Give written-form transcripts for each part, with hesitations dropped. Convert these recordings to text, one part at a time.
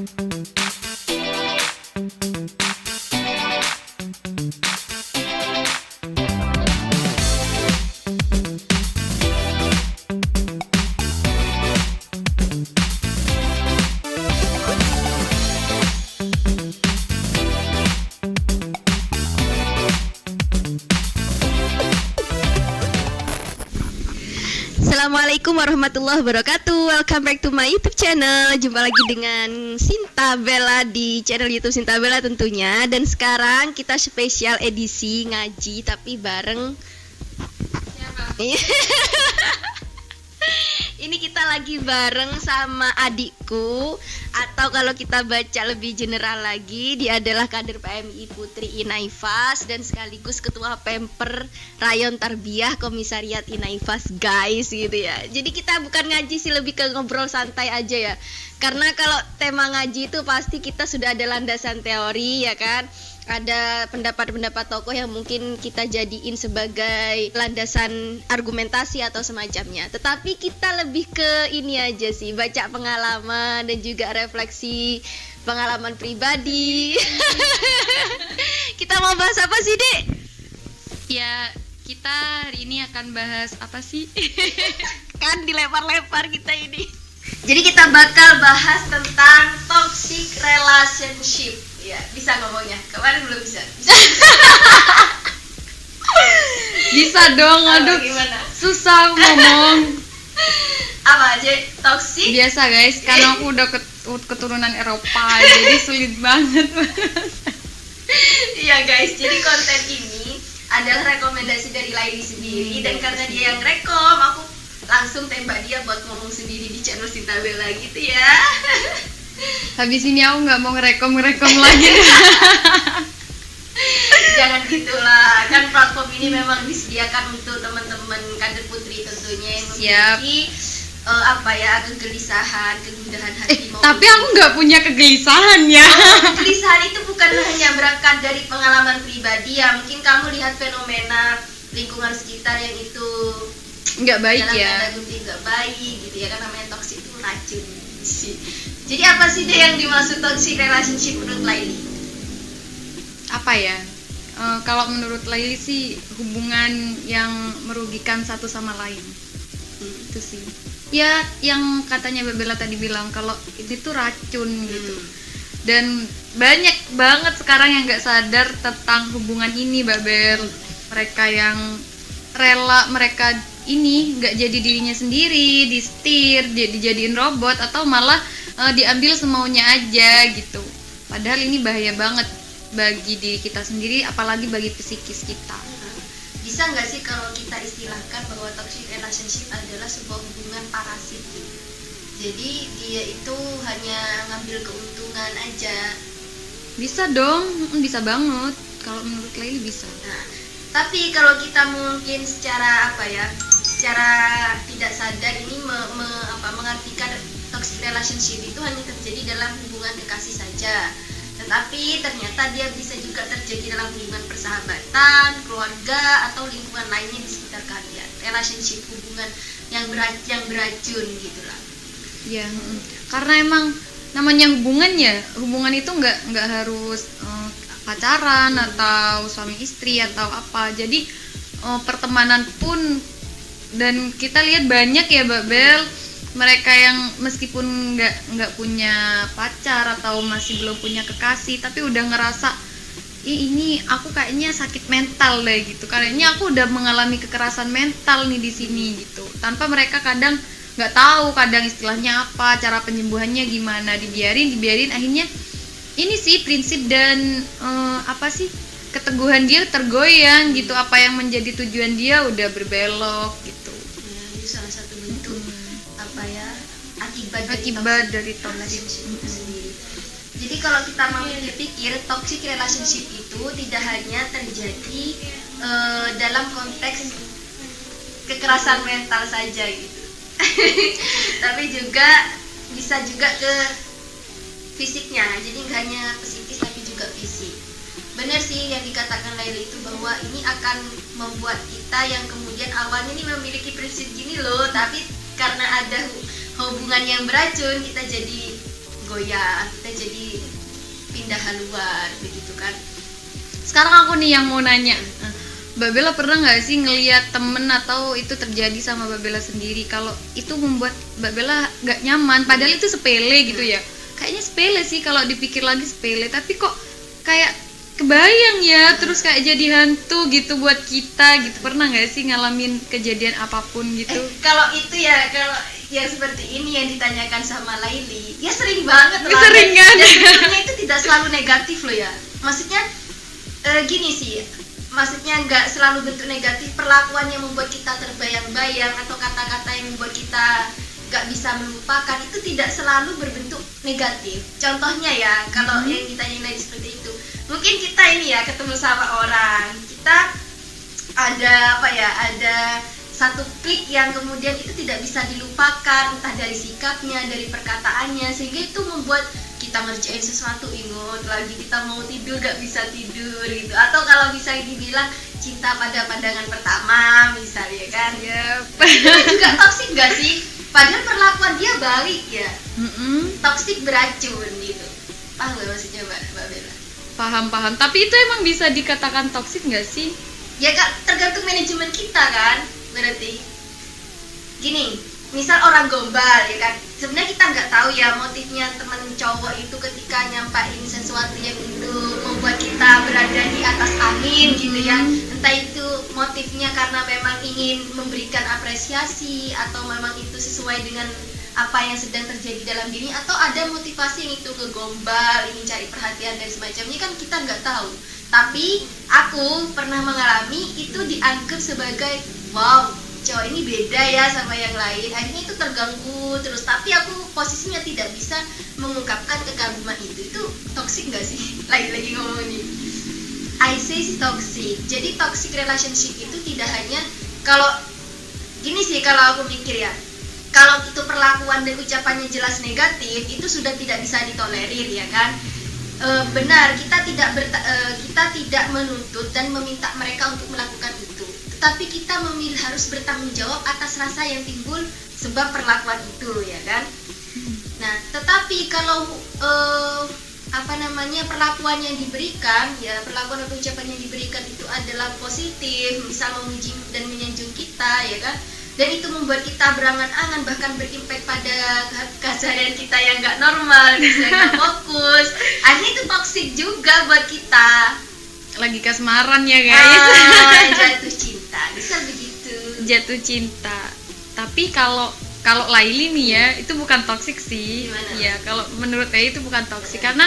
Assalamualaikum warahmatullahi wabarakatuh. Welcome back to my YouTube channel. Jumpa lagi dengan Sinta Bella di channel YouTube Sinta Bella tentunya. Dan sekarang kita spesial edisi ngaji tapi bareng siapa? Ini kita lagi bareng sama adikku, atau kalau kita baca lebih general lagi, dia adalah kader PMI Putri Inaifas dan sekaligus ketua Pemper Rayon Tarbiyah Komisariat Inaifas, guys, gitu ya. Jadi kita bukan ngaji sih, lebih ke ngobrol santai aja ya. Karena kalau tema ngaji itu pasti kita sudah ada landasan teori ya kan. Ada pendapat-pendapat tokoh yang mungkin kita jadiin sebagai landasan argumentasi atau semacamnya. Tetapi kita lebih ke ini aja sih, baca pengalaman dan juga refleksi pengalaman pribadi. Kita mau bahas apa sih, Dek? Ya, kita hari ini akan bahas apa sih? Kan dilempar-lempar kita ini. Jadi kita bakal bahas tentang toxic relationship. Ya, bisa ngomongnya. Kemarin belum bisa. Bisa dong, aduh. Gimana? Susah ngomong. Apa aja toxic? Biasa guys, karena aku udah keturunan Eropa, jadi sulit banget. Iya guys, jadi konten ini adalah rekomendasi dari Laili sendiri, dan karena dia yang rekom, aku langsung tembak dia buat ngomong sendiri di channel Sinta Bella gitu ya. Habis ini aku nggak mau ngerekom lagi. Jangan gitulah, kan platform ini memang disediakan untuk teman-teman kader putri tentunya yang memiliki kegelisahan, kegundahan hati. Tapi aku nggak punya kegelisahan ya. Kegelisahan itu bukan hanya berangkat dari pengalaman pribadi ya, mungkin kamu lihat fenomena lingkungan sekitar yang itu Nggak baik dalam ya. tanda kutip nggak baik gitu ya, kan namanya toksik itu racun sih. Jadi apa sih deh yang dimaksud toxic relationship menurut Laili? Apa ya? Kalau menurut Laili sih hubungan yang merugikan satu sama lain. Itu sih. Ya, yang katanya Mbak Bella tadi bilang kalau itu tuh racun gitu. Dan banyak banget sekarang yang nggak sadar tentang hubungan ini, Mbak Bel. Mereka yang rela mereka ini nggak jadi dirinya sendiri, disetir, dijadiin robot, atau malah diambil semaunya aja gitu. Padahal ini bahaya banget bagi diri kita sendiri, apalagi bagi psikis kita. Bisa nggak sih kalau kita istilahkan bahwa toxic relationship adalah sebuah hubungan parasit? Jadi dia itu hanya ngambil keuntungan aja. Bisa dong, bisa banget. Kalau menurut Laili bisa. Nah, tapi kalau kita mungkin secara tidak sadar ini mengartikan toxic relationship itu hanya terjadi dalam hubungan kekasih saja. Tetapi ternyata dia bisa juga terjadi dalam hubungan persahabatan, keluarga, atau lingkungan lainnya di sekitar kalian. Relationship, hubungan yang beracun gitulah. Ya, karena emang namanya hubungan itu nggak harus pacaran atau suami istri atau apa. Jadi pertemanan pun, dan kita lihat banyak ya Mbak Bel, mereka yang meskipun nggak punya pacar atau masih belum punya kekasih, tapi udah ngerasa ini aku kayaknya sakit mental deh gitu, kayaknya aku udah mengalami kekerasan mental nih di sini gitu, tanpa mereka kadang nggak tahu kadang istilahnya apa, cara penyembuhannya gimana, dibiarin akhirnya ini sih prinsip dan keteguhan dia tergoyang gitu, apa yang menjadi tujuan dia udah berbelok gitu. Ya, itu salah satu bentuk akibat dari toxic relationship itu sendiri. Jadi kalau kita mau pikir toxic relationship itu tidak hanya terjadi dalam konteks kekerasan mental saja gitu. Tapi juga bisa juga ke fisiknya. Jadi nggak hanya psikis tapi juga fisik. Benar sih yang dikatakan Laili itu, bahwa ini akan membuat kita yang kemudian awalnya ini memiliki prinsip gini loh, tapi karena ada hubungan yang beracun kita jadi goyah, kita jadi pindah haluan begitu kan. Sekarang aku nih yang mau nanya, Mbak Bella pernah nggak sih ngelihat temen atau itu terjadi sama Mbak Bella sendiri kalau itu membuat Mbak Bella nggak nyaman, padahal itu sepele gitu ya, kayaknya sepele sih kalau dipikir lagi sepele, tapi kok kayak kebayang ya, terus kayak jadi hantu gitu buat kita gitu. Pernah nggak sih ngalamin kejadian apapun gitu? Kalau itu ya, kalau yang seperti ini yang ditanyakan sama Laili, ya sering banget lah. Sering kan? Dan sebetulnya itu tidak selalu negatif loh ya. Maksudnya gini sih, maksudnya nggak selalu bentuk negatif. Perlakuan yang membuat kita terbayang-bayang atau kata-kata yang membuat kita nggak bisa melupakan itu tidak selalu berbentuk negatif. Contohnya ya, kalau yang ditanyain Laili seperti itu, mungkin kita ini ya ketemu sama orang, kita ada apa ya, ada satu klik yang kemudian itu tidak bisa dilupakan, entah dari sikapnya, dari perkataannya, sehingga itu membuat kita ngerjain sesuatu, ingat lagi kita mau tidur gak bisa tidur gitu. Atau kalau misalnya dibilang cinta pada pandangan pertama misalnya kan, itu juga toksik gak sih? Padahal perlakuan dia baik ya, toksik beracun gitu. Paham gak maksudnya Mbak Bella? Paham, tapi itu emang bisa dikatakan toksik nggak sih? Ya Kak, tergantung manajemen kita kan. Berarti gini, misal orang gombal ya kan, sebenarnya kita nggak tahu ya motifnya teman cowok itu ketika nyampain sesuatu yang itu membuat kita berada di atas angin gitu ya. Entah itu motifnya karena memang ingin memberikan apresiasi, atau memang itu sesuai dengan apa yang sedang terjadi dalam diri, atau ada motivasi yang itu kegombal, ingin cari perhatian dan semacamnya, kan kita nggak tahu. Tapi aku pernah mengalami itu dianggap sebagai wow, cowok ini beda ya sama yang lain, akhirnya itu terganggu terus. Tapi aku posisinya tidak bisa mengungkapkan kekaguman itu toxic nggak sih? Lagi ngomong nih, I say toxic. Jadi toxic relationship itu tidak hanya, kalau gini sih, kalau aku mikir ya, kalau itu perlakuan dan ucapannya jelas negatif, itu sudah tidak bisa ditolerir ya kan. Benar, kita tidak menuntut dan meminta mereka untuk melakukan itu, tetapi kita memilih harus bertanggung jawab atas rasa yang timbul sebab perlakuan itu ya kan. Nah, tetapi kalau perlakuan yang diberikan ya, perlakuan atau ucapan yang diberikan itu adalah positif, misal memuji dan menyanjung kita ya kan, dan itu membuat kita berangan-angan, bahkan berimpact pada keseharian kita yang nggak normal, misalnya nggak fokus, akhirnya itu toksik juga buat kita. Lagi kasmaran ya guys. Jatuh cinta, bisa begitu. Jatuh cinta. Tapi kalau Laili nih ya, itu bukan toksik sih. Gimana? Ya kalau menurut Laili itu bukan toksik, karena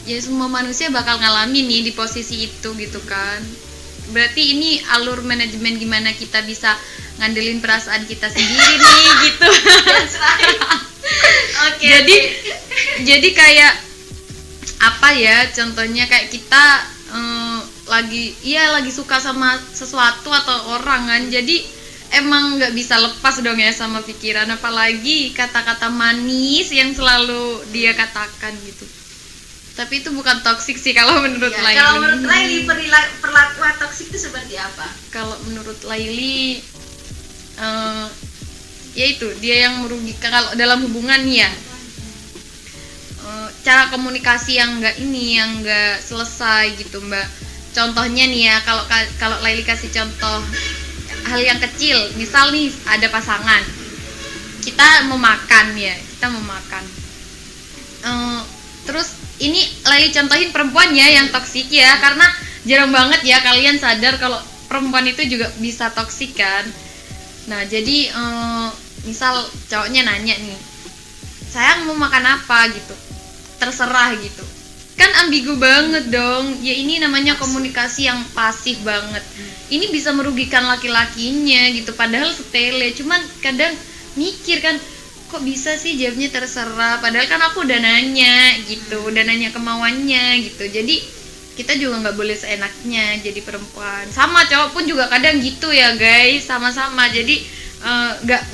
ya semua manusia bakal ngalamin nih di posisi itu gitu kan. Berarti ini alur manajemen gimana kita bisa ngandelin perasaan kita sendiri nih gitu. That's right. Okay, jadi kayak apa ya, contohnya kayak kita lagi suka sama sesuatu atau orang kan, jadi emang nggak bisa lepas dong ya sama pikiran, apalagi kata-kata manis yang selalu dia katakan gitu. Tapi itu bukan toksik sih kalau menurut ya, Laili. Kalau menurut Laili perlakuan toksik itu seperti apa? Kalau menurut Laili yaitu dia yang merugikan kalau dalam hubungan ya. Cara komunikasi yang nggak selesai gitu Mbak. Contohnya nih ya, kalau Laili kasih contoh hal yang kecil, misal nih ada pasangan, kita mau makan, terus ini Laili contohin perempuan ya yang toksik ya, karena jarang banget ya kalian sadar kalau perempuan itu juga bisa toksik kan. Nah jadi misal cowoknya nanya nih, sayang mau makan apa gitu, terserah gitu, kan ambigu banget dong ya. Ini namanya komunikasi yang pasif banget. Ini bisa merugikan laki-lakinya gitu, padahal sepele, cuman kadang mikir kan, kok bisa sih jawabnya terserah, padahal kan aku udah nanya gitu, udah nanya kemauannya gitu. Jadi kita juga nggak boleh seenaknya jadi perempuan. Sama cowok pun juga kadang gitu ya guys, sama-sama. Jadi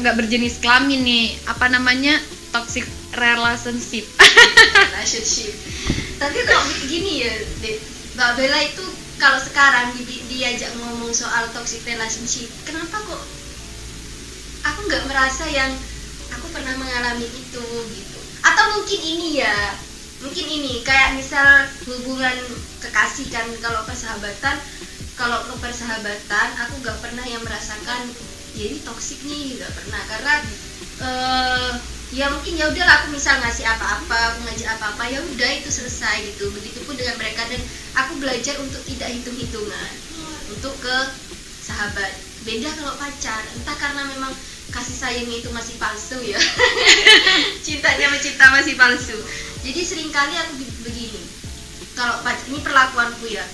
nggak berjenis kelamin nih, apa namanya, toxic relationship. Tapi kok gini ya Mbak Bella, itu kalau sekarang diajak ngomong soal toxic relationship, kenapa kok aku nggak merasa yang aku pernah mengalami itu gitu. Atau mungkin ini ya, mungkin ini kayak misal hubungan kekasih kan, kalau ke persahabatan aku nggak pernah yang merasakan ya ini toksik nih, nggak pernah. Karena ya mungkin ya udahlah, aku misal ngasih apa-apa, aku ngajak apa-apa, ya udah itu selesai gitu. Begitupun dengan mereka, dan aku belajar untuk tidak hitung-hitungan untuk ke sahabat. Beda kalau pacar, entah karena memang kasih sayangnya itu masih palsu ya. Cintanya mencinta masih palsu. Jadi seringkali aku begini, kalau ini perlakuanku ya,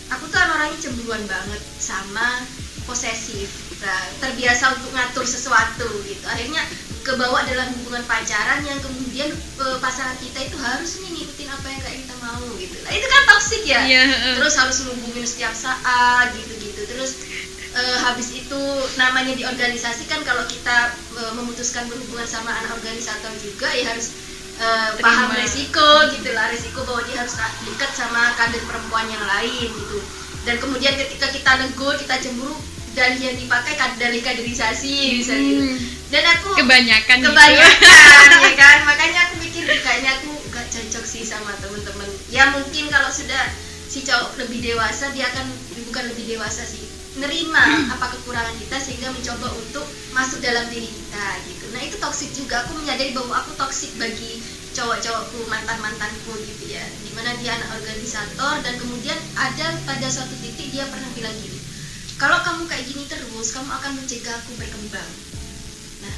aku tuh orangnya cemburuan banget sama posesif. Nah, terbiasa untuk ngatur sesuatu gitu, akhirnya kebawa dalam hubungan pacaran yang kemudian pasangan kita itu harus nih ngikutin apa yang kayak kita mau gitu. Nah, itu kan toksik ya. Terus harus ngubungin setiap saat gitu-gitu. Terus habis itu namanya di organisasi kan, kalau kita memutuskan berhubungan sama anak organisator juga ya harus paham resiko gitu lah, resiko bahwa dia harus dekat sama kader perempuan yang lain gitu. Dan kemudian ketika kita negur, kita cemburu, dan yang dipakai dalih kaderisasi misalnya gitu. Dan aku kebanyakan gitu. Ya kan, makanya aku mikir kayaknya aku gak cocok sih sama temen-temen. Ya mungkin kalau sudah si cowok lebih dewasa, dia akan, bukan lebih dewasa sih, nerima apa kekurangan kita sehingga mencoba untuk masuk dalam diri kita gitu. Nah itu toksik juga, aku menyadari bahwa aku toksik bagi cowok-cowokku, mantan-mantanku gitu ya, dimana dia anak organisator, dan kemudian ada pada suatu titik dia pernah bilang gini, kalau kamu kayak gini terus, kamu akan mencegah aku berkembang. Nah,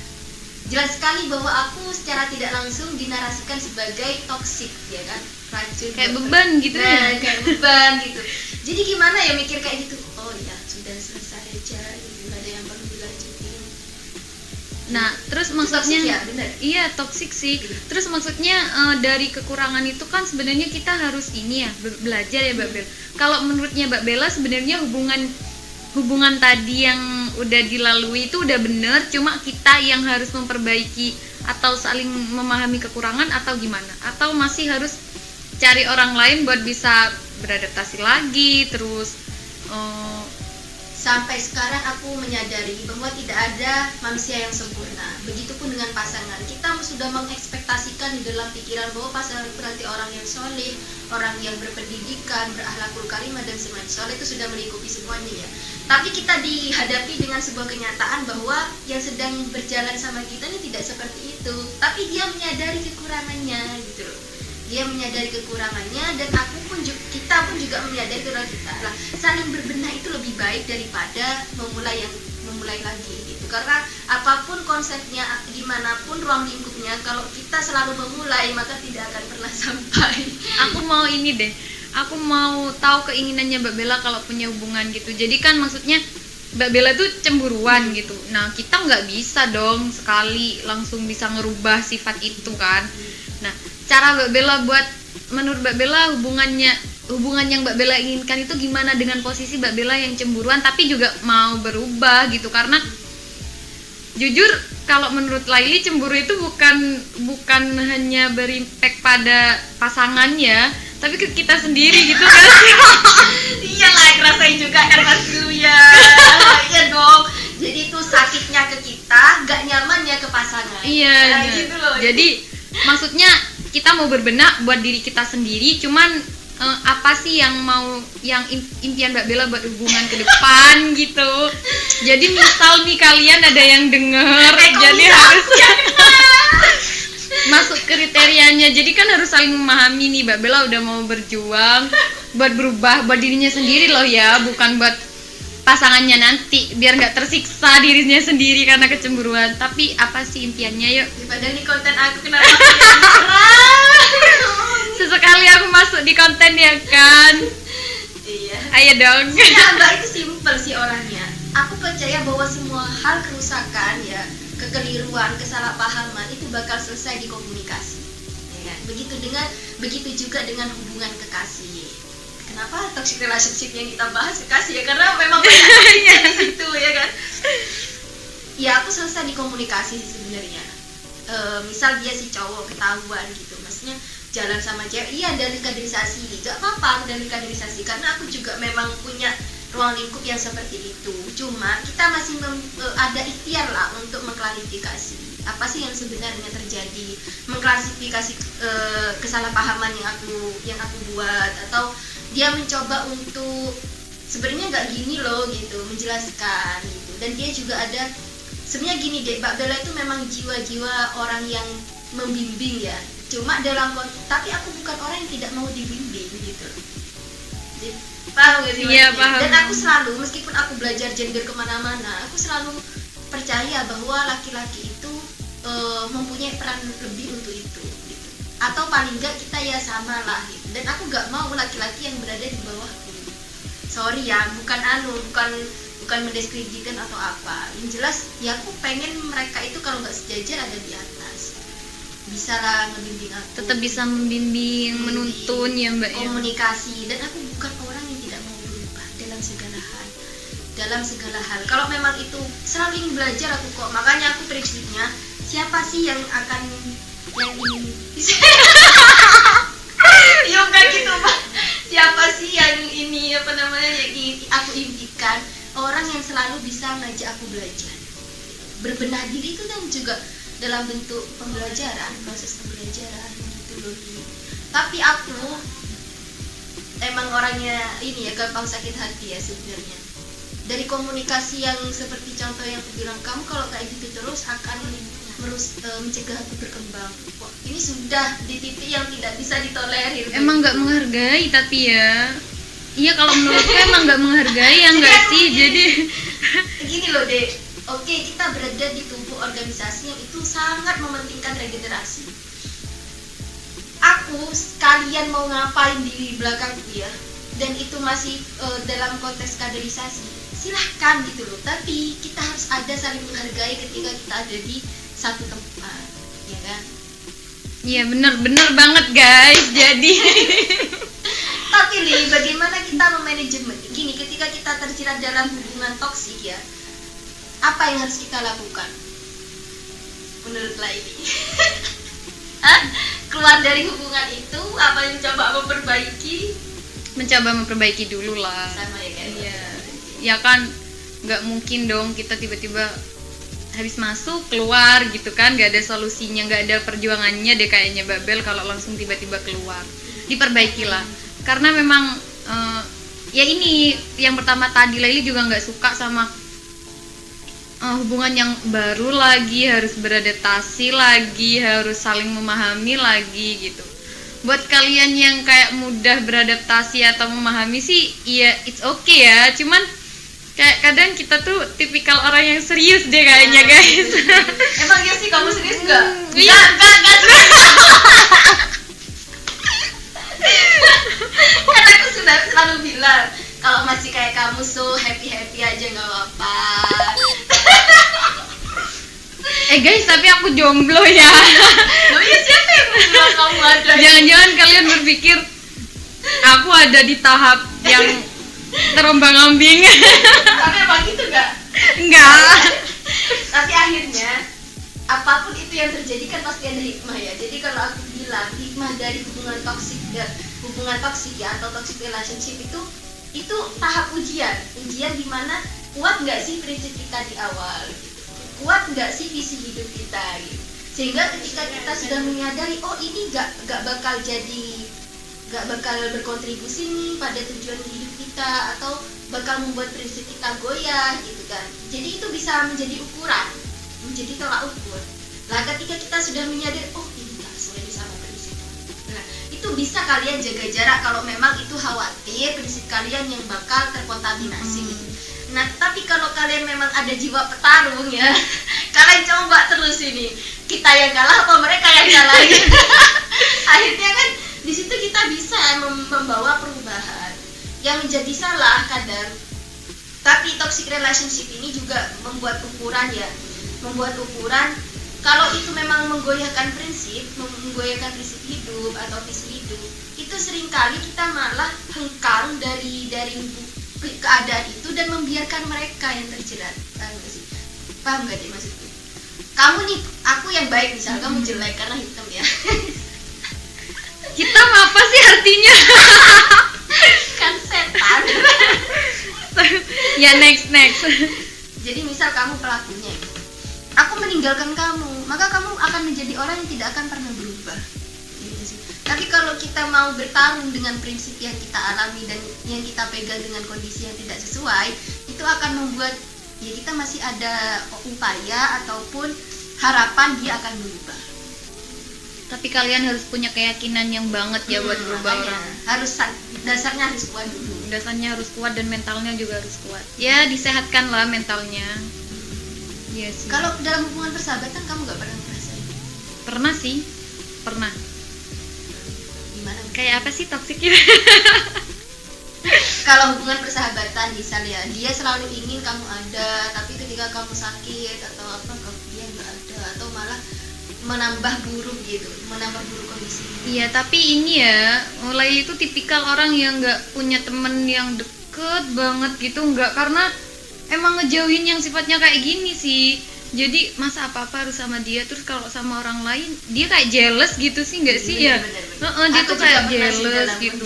jelas sekali bahwa aku secara tidak langsung dinarasikan sebagai toksik, ya kan, racun, kayak beban gitu. Nah, ya, kayak beban gitu. Jadi gimana ya mikir kayak gitu? Oh ya, sudah selesai aja, gitu. Gak ada yang perlu dilanjutin. Nah, terus maksudnya toxic ya, bener? Iya, toksik sih. Terus maksudnya dari kekurangan itu kan sebenarnya kita harus ini ya, belajar ya, Mbak Bel. Kalau menurutnya Mbak Bella sebenarnya hubungan tadi yang udah dilalui itu udah bener, cuma kita yang harus memperbaiki atau saling memahami kekurangan, atau gimana? Atau masih harus cari orang lain buat bisa beradaptasi lagi, terus sampai sekarang aku menyadari bahwa tidak ada manusia yang sempurna. Begitupun dengan pasangan, kita sudah mengekspektasikan di dalam pikiran bahwa pasangan berarti orang yang soleh, orang yang berpendidikan, berakhlakul karimah dan semuanya. Soleh itu sudah melingkupi semuanya ya. Tapi kita dihadapi dengan sebuah kenyataan bahwa yang sedang berjalan sama kita ini tidak seperti itu. Tapi dia menyadari kekurangannya gitu loh. Dia menyadari kekurangannya, dan kita pun juga menyadari kekurangan kita. Nah, saling berbenah itu lebih baik daripada memulai lagi gitu. Karena apapun konsepnya, dimanapun ruang lingkupnya, kalau kita selalu memulai, maka tidak akan pernah sampai. Aku mau ini deh, aku mau tahu keinginannya Mbak Bella kalau punya hubungan gitu. Jadi kan maksudnya Mbak Bella tuh cemburuan gitu. Nah, kita nggak bisa dong sekali langsung bisa ngerubah sifat itu kan. Nah, cara Mbak Bella menurut Mbak Bella hubungan yang Mbak Bella inginkan itu gimana dengan posisi Mbak Bella yang cemburuan tapi juga mau berubah gitu. Karena jujur kalau menurut Laili, cemburu itu bukan hanya berimpact pada pasangannya, tapi ke kita sendiri gitu kan. Iyalah, ngerasain juga kan Mas ya. Iya dong. Jadi itu sakitnya ke kita, gak nyamannya ke pasangan. Iya. Gitu loh. Jadi maksudnya kita mau berbenah buat diri kita sendiri, cuman apa sih yang impian Mbak Bella buat hubungan ke depan gitu. Jadi misal nih kalian ada yang denger, jadi harus masuk kriterianya. Jadi kan harus saling memahami nih, Mbak Bella udah mau berjuang buat berubah buat dirinya sendiri loh ya, bukan buat pasangannya nanti biar nggak tersiksa dirinya sendiri karena kecemburuan. Tapi apa sih impiannya? Yuk, padahal nih konten aku kenapa sesekali aku masuk di konten ya kan. Iya, ayo dong. Ya, Mbak, itu simpel sih orangnya. Aku percaya bahwa semua hal kerusakan ya, kekeliruan, kesalahpahaman itu bakal selesai di komunikasi ya kan? Begitu juga dengan hubungan kekasih. Kenapa toxic relationship yang kita bahas kekasih ya, karena memang banyak di situ ya kan. Ya aku selesai di komunikasi sebenarnya. Misal dia si cowok ketahuan gitu, maksudnya jalan sama cewek, iya dalih kaderisasi, gak apa-apa dalih kaderisasi, karena aku juga memang punya ruang lingkup yang seperti itu. Cuma kita masih ada ikhtiar lah untuk mengklarifikasi. apa sih yang sebenarnya terjadi, mengklasifikasi kesalahpahaman yang aku buat, atau dia mencoba untuk sebenarnya nggak gini loh gitu, menjelaskan gitu. Dan dia juga ada sebenarnya gini deh, Mbak Bella itu memang jiwa-jiwa orang yang membimbing ya, cuma tapi aku bukan orang yang tidak mau dibimbing gitu. Jadi, paham gak sih? Iya, paham. Dan aku selalu, meskipun aku belajar gender kemana-mana, aku selalu percaya bahwa laki-laki itu mempunyai peran lebih untuk itu gitu. Atau paling enggak kita ya sama lah gitu. Dan aku gak mau laki-laki yang berada di bawahku. Sorry ya, bukan mendeskripsikan atau apa. Yang jelas ya aku pengen mereka itu kalau nggak sejajar ada di atas, bisa lah ngebimbing aku, tetap bisa membimbing, menuntun ya Mbak, komunikasi. Dan aku bukan orang yang tidak mau berubah dalam segala hal. Kalau memang itu selalu ingin belajar aku kok. Makanya aku prinsipnya, siapa sih yang ingin ya enggak gitu Pak, siapa sih yang ini yang aku impikan, orang yang selalu bisa ngajak aku belajar. Berbenah diri itu kan juga dalam bentuk pembelajaran, proses pembelajaran gitu loh. Tapi aku emang orangnya ini ya, gampang sakit hati ya sebenarnya. Dari komunikasi yang seperti contoh yang aku bilang, kamu kalau kayak gitu terus akan mencegah aku berkembang. Wah, ini sudah di titik yang tidak bisa ditolerir. Emang nggak menghargai tapi ya. Iya, kalau menurutku emang nggak menghargai ya nggak sih. Jadi gini loh Dek, oke, kita berada di tubuh organisasi yang itu sangat mementingkan regenerasi. Aku kalian mau ngapain di belakangku ya, dan itu masih dalam konteks kaderisasi, silahkan gitu loh. Tapi kita harus ada saling menghargai ketika kita ada di satu tempat, ya kan? Iya, bener banget guys. Jadi tapi nih, bagaimana kita memanajemen? Gini, ketika kita terjerat dalam hubungan toksik ya, apa yang harus kita lakukan? Menurut Laili, keluar dari hubungan itu, apa yang coba mencoba memperbaiki dulu lah. Sama ya kan? Iya. Ya kan, nggak mungkin dong kita tiba-tiba habis masuk keluar gitu kan, nggak ada solusinya, nggak ada perjuangannya deh kayaknya Babel kalau langsung tiba-tiba keluar. Diperbaikilah, karena memang ya ini yang pertama tadi, Laili juga nggak suka sama hubungan yang baru lagi, harus beradaptasi lagi, harus saling memahami lagi gitu. Buat kalian yang kayak mudah beradaptasi atau memahami sih, ya it's okay ya, cuman kayak kadang kita tuh tipikal orang yang serius deh kayaknya guys. Emang ya sih, kamu serius nggak? Iya. Nggak serius. Karena aku sudah selalu bilang, kalau masih kayak kamu so happy aja nggak apa-apa. Guys, tapi aku jomblo ya. Loh ya, siapa yang bilang kamu ada? Jangan-jangan kalian berpikir aku ada di tahap yang terombang-ambing. Tapi emang gitu nggak? Enggak. Tapi akhirnya apapun itu yang terjadi kan pasti ada hikmah ya. Jadi kalau aku bilang hikmah dari hubungan toksik ya atau toxic relationship itu tahap ujian dimana kuat nggak sih prinsip kita di awal gitu. Kuat nggak sih visi hidup kita gitu. Sehingga ketika kita sudah menyadari, oh ini nggak bakal berkontribusi nih pada tujuan hidup kita, atau bakal membuat prinsip kita goyah gitu kan. Jadi itu bisa menjadi ukuran, menjadi tolak ukur. Nah, ketika kita sudah menyadari, oh ini nggak sesuai sama prinsip. Nah, itu bisa kalian jaga jarak kalau memang itu khawatir prinsip kalian yang bakal terkontaminasi gitu. Nah, tapi kalau kalian memang ada jiwa petarung ya, kalian coba terus ini. Kita yang kalah apa mereka yang kalah gitu. Akhirnya kan di situ kita bisa membawa perubahan. Yang menjadi salah kadang, tapi toxic relationship ini juga membuat ukuran kalau itu memang menggoyahkan prinsip hidup atau visi hidup, itu seringkali kita malah hengkang dari keadaan itu dan membiarkan mereka yang terjerat. Paham gak deh maksudku? Kamu nih, aku yang baik misal, kamu jelek karena hitam ya. Hitam apa sih artinya? Kan setan. Ya next. Jadi misal kamu pelakunya, aku meninggalkan kamu, maka kamu akan menjadi orang yang tidak akan pernah berubah. Gitu sih. Tapi kalau kita mau bertarung dengan prinsip yang kita alami dan yang kita pegang dengan kondisi yang tidak sesuai, itu akan membuat ya kita masih ada upaya ataupun harapan dia akan berubah. Tapi kalian harus punya keyakinan yang banget ya buat berubah orang. Dasarnya harus kuat dulu. Dasarnya harus kuat dan mentalnya juga harus kuat. Ya, disehatkan lah mentalnya. Iya sih. Kalau dalam hubungan persahabatan kamu nggak pernah ngerasain? Pernah sih, pernah. Gimana? Kayak apa sih toksiknya? Kalau hubungan persahabatan misalnya dia selalu ingin kamu ada, tapi ketika kamu sakit atau apa dia nggak ada, atau malah menambah buruk gitu, menambah buruk kondisi. Iya, tapi ini ya, mulai itu tipikal orang yang nggak punya temen yang deket banget gitu, nggak, karena emang ngejauhin yang sifatnya kayak gini sih. Jadi masa apa-apa harus sama dia, terus kalau sama orang lain dia kayak jealous gitu sih, nggak sih ya? Dia tuh kayak jealous gitu.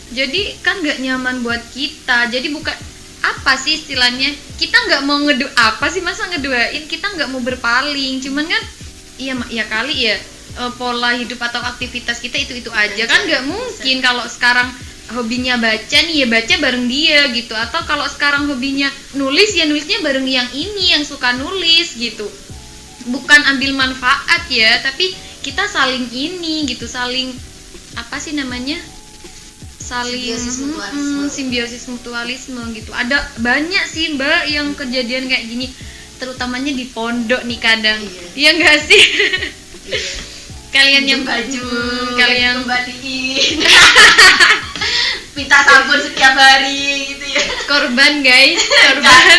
Jadi kan nggak nyaman buat kita. Jadi bukan apa sih istilahnya, kita nggak mau apa sih, masa ngedoain, kita nggak mau berpaling, cuman kan iya kali ya pola hidup atau aktivitas kita itu aja kan nggak mungkin. Kalau sekarang hobinya baca nih ya baca bareng dia gitu, atau kalau sekarang hobinya nulis ya nulisnya bareng yang ini yang suka nulis gitu. Bukan ambil manfaat ya, tapi kita saling ini gitu, saling apa sih namanya, saling simbiosis mutualisme gitu. Ada banyak sih Mbak yang kejadian kayak gini, terutamanya di pondok nih kadang. Iya enggak sih? Iya. Kalian yang baju, kalian kembaliin. Minta sabun setiap hari gitu ya. Korban guys, korban.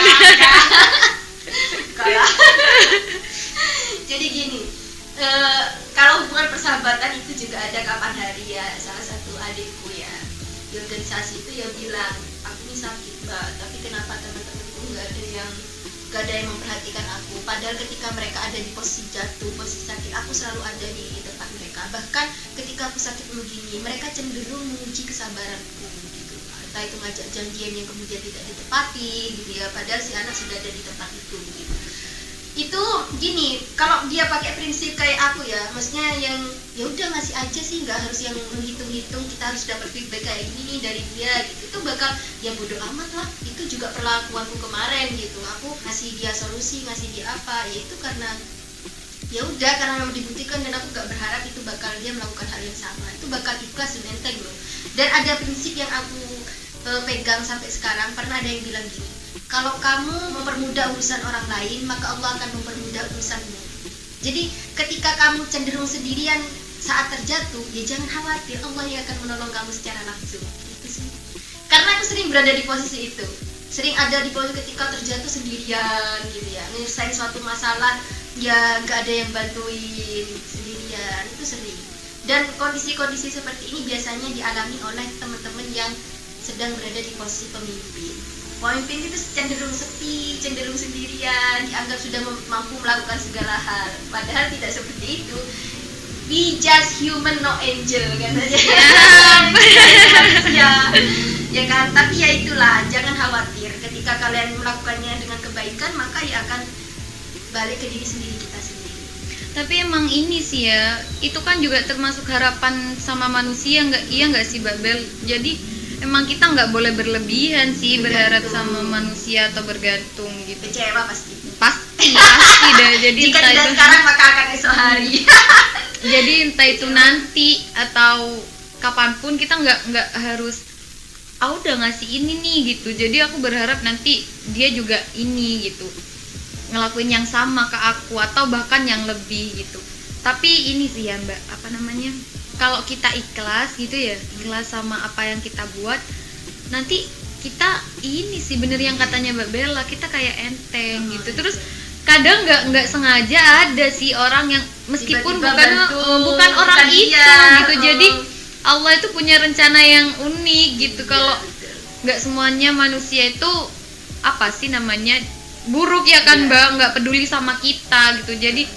Jadi gini, kalau hubungan persahabatan itu juga ada kapan hari ya. Salah satu adikku ya di organisasi itu ya bilang, aku ini sakit Mbak, tapi kenapa teman-temanku nggak ada yang memperhatikan aku. Padahal ketika mereka ada di posisi jatuh, posisi sakit, aku selalu ada di tempat mereka. Bahkan ketika aku sakit begini, mereka cenderung menguji kesabaranku gitu. Entah itu ngajak janjian yang kemudian tidak ditepati gitu ya, padahal si anak sudah ada di tempat itu gitu. Itu gini, kalau dia pakai prinsip kayak aku ya, maksudnya yang ya udah ngasih aja sih, nggak harus yang menghitung-hitung kita harus dapat feedback kayak gini dari dia gitu, itu bakal ya bodo amat lah. Itu juga perlakuanku kemarin gitu, aku ngasih dia solusi, ngasih dia apa, ya itu karena ya udah karena memang dibuktikan, dan aku gak berharap itu bakal dia melakukan hal yang sama, itu bakal ikhlas dan enteng loh. Dan ada prinsip yang aku pegang sampai sekarang. Pernah ada yang bilang gini, kalau kamu mempermudah urusan orang lain, maka Allah akan mempermudah urusanmu. Jadi ketika kamu cenderung sendirian saat terjatuh, ya jangan khawatir, Allah yang akan menolong kamu secara langsung. Itu sih. Karena aku sering berada di posisi itu, sering ada di posisi ketika terjatuh sendirian gitu ya, nyelesain suatu masalah ya gak ada yang bantuin, sendirian, itu sering. Dan kondisi-kondisi seperti ini biasanya dialami oleh teman-teman yang sedang berada di posisi pemimpin. Pemimpin itu cenderung sepi, cenderung sendirian, dianggap sudah mampu melakukan segala hal. Padahal tidak seperti itu. We just human, no angel katanya. Ya kan, tapi ya itulah, jangan khawatir. Ketika kalian melakukannya dengan kebaikan, maka ya akan balik ke diri sendiri kita sendiri. Tapi emang ini sih ya, itu kan juga termasuk harapan sama manusia, iya nggak sih Babel? Jadi emang kita nggak boleh berlebihan sih berharap sama manusia atau bergantung gitu. Kecewa pasti dah. Jadi jika tidak itu sekarang maka akan esok hari. Jadi entah itu nanti atau kapanpun, kita nggak harus udah ngasih ini nih gitu. Jadi aku berharap nanti dia juga ini gitu, ngelakuin yang sama ke aku atau bahkan yang lebih gitu. Tapi ini sih ya Mbak, apa namanya, kalau kita ikhlas gitu ya, ikhlas sama apa yang kita buat, nanti kita ini sih bener yang katanya Mbak Bella, kita kayak enteng gitu. Terus kadang nggak sengaja ada sih orang yang meskipun bukan orang itu gitu. Jadi Allah itu punya rencana yang unik gitu. Kalau nggak semuanya manusia itu apa sih namanya buruk ya kan Mbak, nggak peduli sama kita gitu. Jadi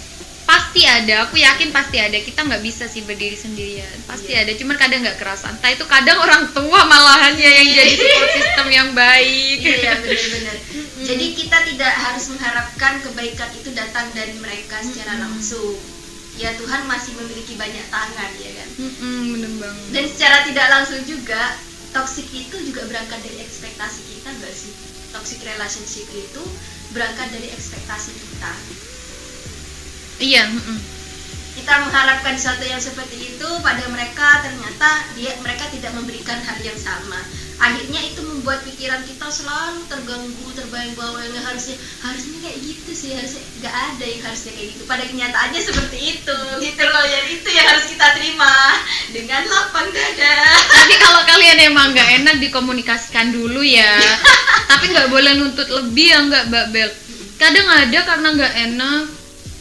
pasti ada, aku yakin pasti ada. Kita nggak bisa sih berdiri sendirian, pasti ada, cuman kadang nggak kerasa. Entah itu kadang orang tua malahan ya yang jadi support system yang baik. Iya benar-benar. Jadi kita tidak harus mengharapkan kebaikan itu datang dari mereka secara langsung. Ya Tuhan masih memiliki banyak tangan ya kan. Bener banget. Dan secara tidak langsung juga toxic itu juga berangkat dari ekspektasi kita nggak sih? Toxic relationship itu berangkat dari ekspektasi kita. Iya. Kita mengharapkan sesuatu yang seperti itu pada mereka, ternyata mereka tidak memberikan hal yang sama. Akhirnya itu membuat pikiran kita selalu terganggu, terbayang-bayang, harusnya kayak gitu sih, harusnya nggak ada yang harusnya kayak gitu. Pada kenyataannya seperti itu, gitu loh. Yang itu yang harus kita terima dengan lapang dada. Tapi kalau kalian emang nggak enak, dikomunikasikan dulu ya. Tapi nggak boleh nuntut lebih ya, nggak Mbak Bel. Kadang ada karena nggak enak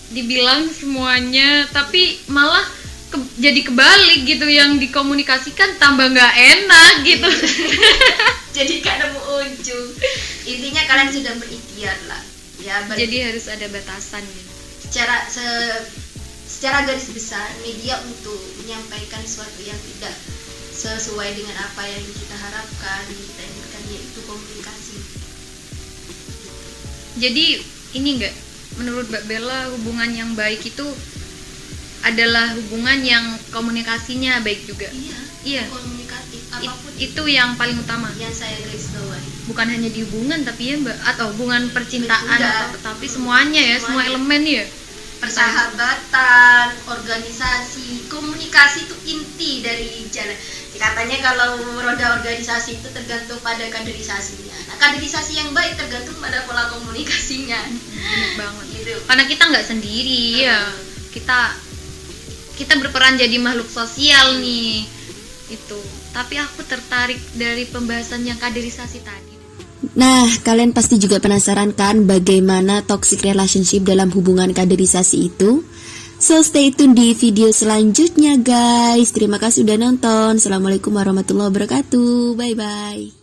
dibilang semuanya, tapi malah jadi kebalik gitu, yang dikomunikasikan tambah nggak enak gitu. Jadi gak nemu ujung. Intinya kalian sudah berikhtiar lah ya. Jadi harus ada batasan gitu. Secara garis besar, media untuk menyampaikan sesuatu yang tidak sesuai dengan apa yang kita harapkan, kita inginkan, yaitu komunikasi. Jadi ini enggak, menurut Mbak Bella, hubungan yang baik itu adalah hubungan yang komunikasinya baik juga. Iya. Komunikatif apapun itu yang paling utama. Yang saya garis bawahi. Bukan hanya di hubungan tapi ya Mbak, atau hubungan percintaan tapi semuanya ya, semua elemen ya. Persahabatan, organisasi, komunikasi itu inti dari jalan. Katanya kalau roda organisasi itu tergantung pada kaderisasinya. Nah, kaderisasi yang baik tergantung pada pola komunikasinya. Benar banget. Gitu. Karena kita nggak sendiri ya. Kita berperan jadi makhluk sosial nih. Itu. Tapi aku tertarik dari pembahasan yang kaderisasi tadi. Nah, kalian pasti juga penasaran kan bagaimana toxic relationship dalam hubungan kaderisasi itu? So stay tune di video selanjutnya guys. Terima kasih udah nonton. Assalamualaikum warahmatullahi wabarakatuh. Bye bye.